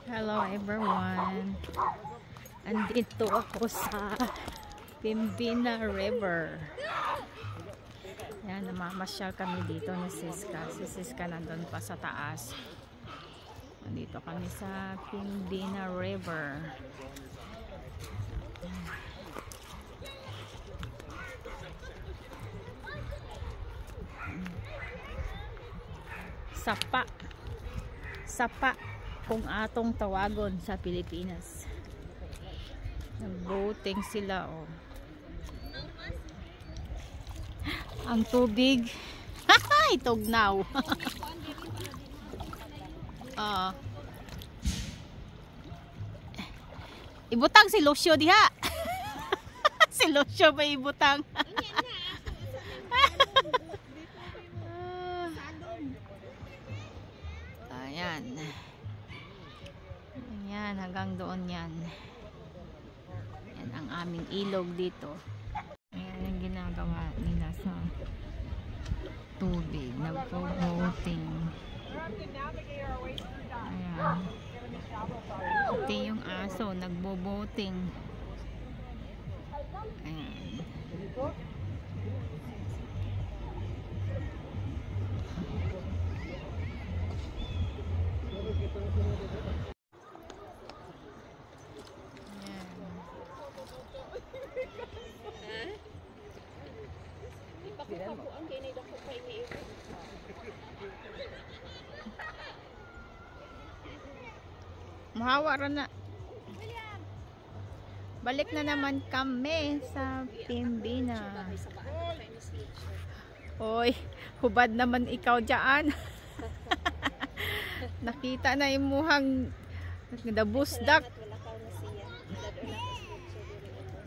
Hello everyone. Andito ako sa Pembina River. Yan, namamasyal kami dito ni Siska. Si Siska nandun pa sa taas. Nandito kami sa Pembina River. Sapa kung atong tawagon sa Pilipinas. Nag-boating sila, oh. Ang tubig tugnaw. Ibutang si Lucio diha. Si Lucio ba ibutang? Ayan. Ayan, hanggang doon yan. Yan ang aming ilog dito. Ayan yung ginagawa nila sa tubig. Nagpo-boating. Ayan. Ito yung aso. Nagbo-boating. Ayan. Mahawa na. Balik na naman kami sa Pembina. Oy, hubad naman ikaw dyan. Nakita na yung muhang nagabusdak.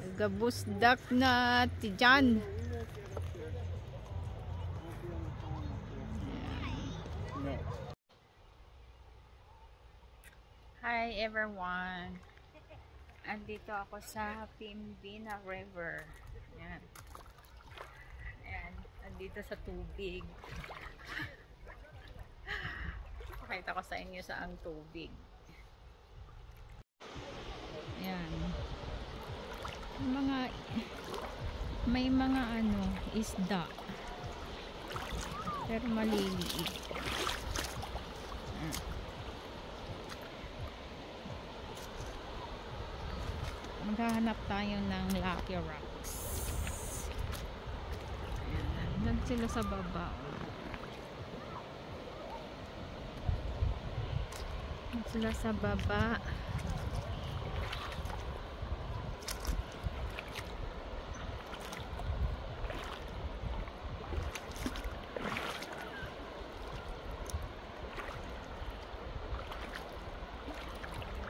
Nagabusdak na tiyan. Hi everyone. Andito ako sa Pembina River. Ayan. Ayan. Andito sa tubig. Pakita ko sa inyo sa ang tubig. Ayan. May mga isda. Pero maliliit. Ayan. Maghahanap tayo ng Lucky Rocks. Ayan. Doon sila sa baba. Doon sila sa baba.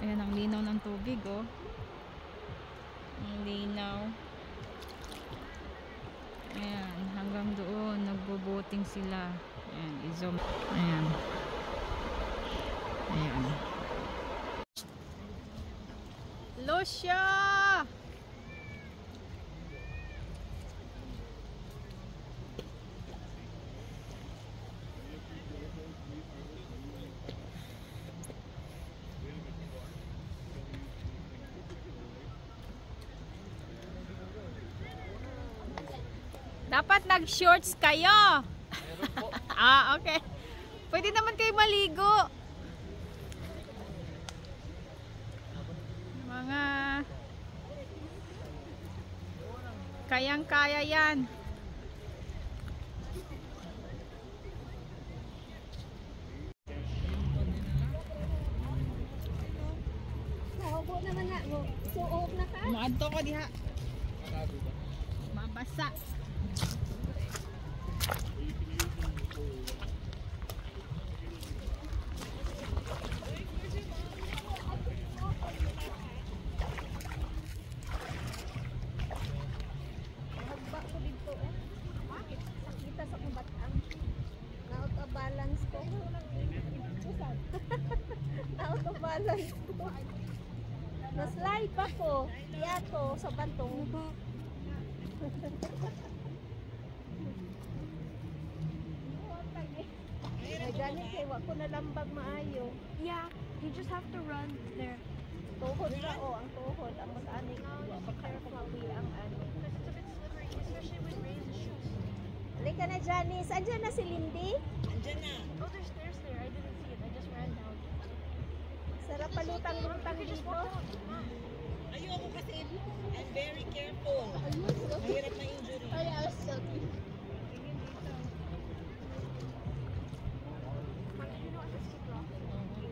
Ayan ang linaw ng tubig, oh. Ang linaw. Ayan, hanggang doon nagbo-boating sila. Ayan, i-zoom. Ayan. Ayan. Lucia! Dapat nag-shorts kayo. Okay. Pwede naman kayo maligo. Mga kayang-kaya yan. Nahubo naman na mo. Suok na ka. Maadto ko diha. Mabasa. Balance ko. Out of balance ko. Na-slide pa ko. Tiyato sa bantong. Gani kay wa ko nalambag maayo. Yeah, you just have to run there. Tuhod ra o ang tuhod amo sa ani wa pa kaya ko mawi ang ano. Because it's a bit slippery, especially with raised shoes. Halika na Janice, andyan na si Lindy. Oh, there's stairs there. I didn't see it. I just ran down. Sarap palutang-lutang You just dito. walk down. Ayoko kasi I'm very careful. Mahirap na injury. Ay, sorry. You know, I just keep walking.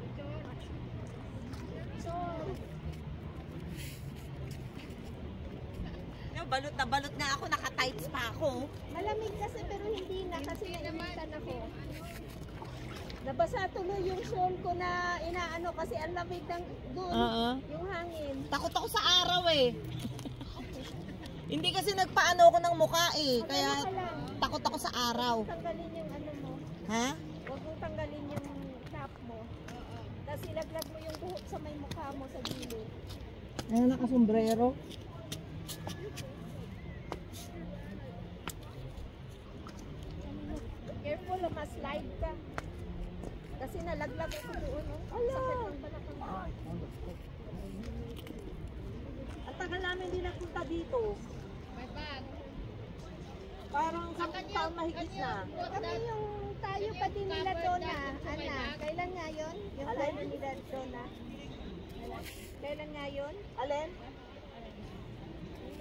So, No, balot na ako, naka-tights pa ako. malamig kasi pero hindi na kasi nainitan ako. Nabasa tuloy yung shawl ko na inaano kasi ang lamig ng doon. Yung hangin. Takot ako sa araw eh. Hindi kasi nagpaano ako ng mukha eh. Kaya Ano ka lang, takot ako sa araw. tanggalin yung ano mo. Ha? Huwag mong tanggalin yung cap mo. Tapos ilaglag mo yung buhok sa may mukha mo sa gilid. Ano naka-sombrero? Careful, ma-slide ka. Kasi nalaglag ako doon. Oh. Sakit ng balakang ko. Ang tagal namin din nagpunta dito. Parang 10 taon mahigit na. Kami yung tayo pa din nila Donna. Ana, kailan nga yun? Yung tayo nila Donna. Kailan nga yun? Alin?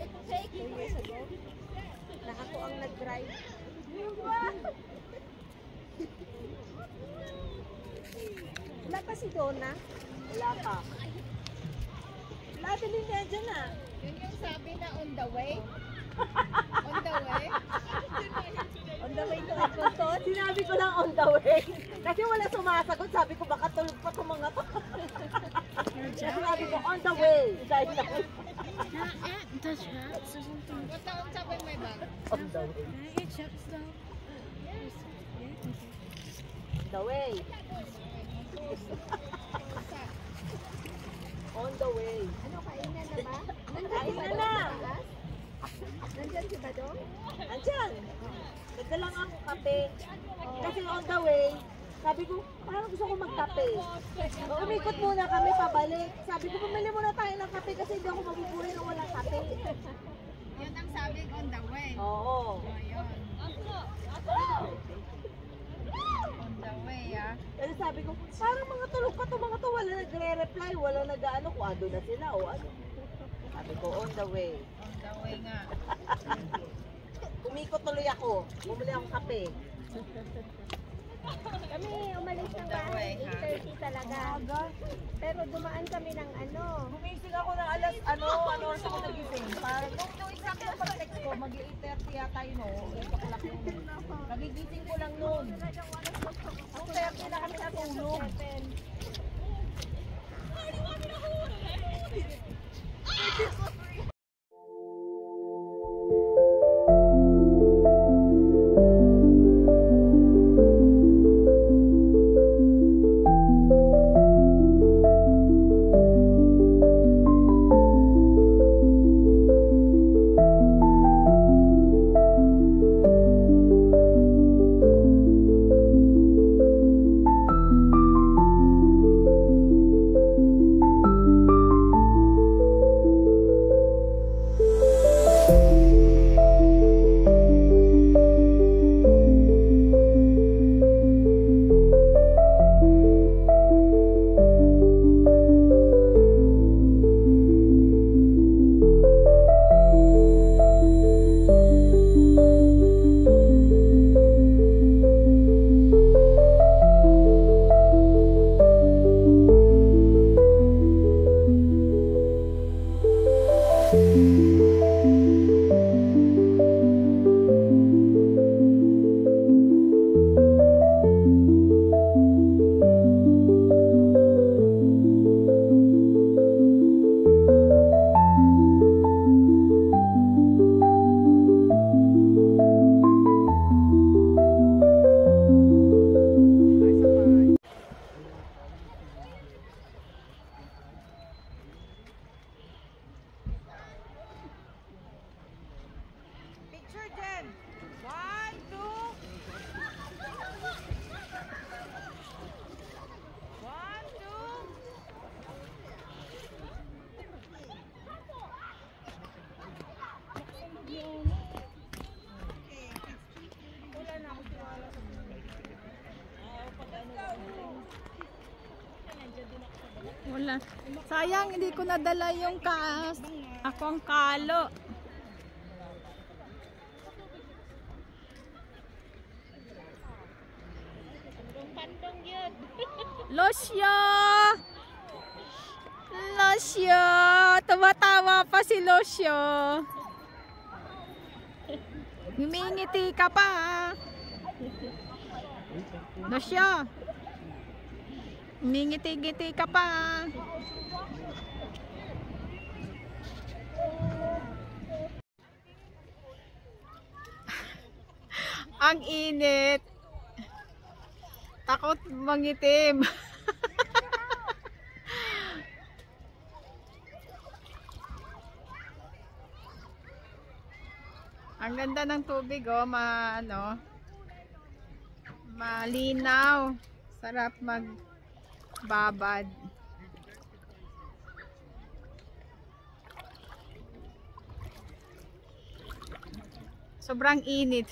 2 years ago. Na ako ang nag-drive. Wala pa si Donna. Wala pa. Wala din kaya dyan ah. Yun yung sabi na on the way. On the way? On the way to Edmonton? Sinabi ko lang on the way. Kasi wala sumasagot. Sabi ko baka tulog pa itong mga to. Kasi sabi ko on the way. Dahil na Does hats or something? What taon sabi may bag? on the way. Can I get chips though? The way. On the way. Ano, kainan na ba? Nandyan si Kainan Badong na. sa taas? Nandyan si Badong? Andyan. Nagdalang ako kape. Kasi on the way, sabi ko, parang gusto ko magkape. Umikot muna kami pabalik. Sabi ko, pumili muna tayo ng kape kasi hindi ako mabubuhay na walang kape. Yun ang sabi on the way. Oo. Ayun. On the way, ah. Kasi sabi ko, parang mga tulog pa to, mga to, wala nagre-reply, wala nag-ano, kung ando na sila o ano. Sabi ko, on the way. On the way nga. Umikot tuloy ako. Bumili akong kape. Kami umalis ng bahay, 8:30 talaga. Pero dumaan kami ng ano. Gumising ako ng alas, ano oras ako nagising. Parang, nung exact na pag-text ko, mag-8:30 yata yun o. 8 o'clock yun. Nagigising ko lang noon. 2:30 na kami natulog. Wala. Sayang, hindi ko nadala yung ako ang kalo. Pandong yun. Losyo! Losyo! Tumatawa pa si Losyo. Humingiti ka pa. Losyo! Humingiti-ngiti ka pa. Ang init. Takot mangitim. Ang ganda ng tubig, oh, malinaw. Sarap magbabad. Sobrang init.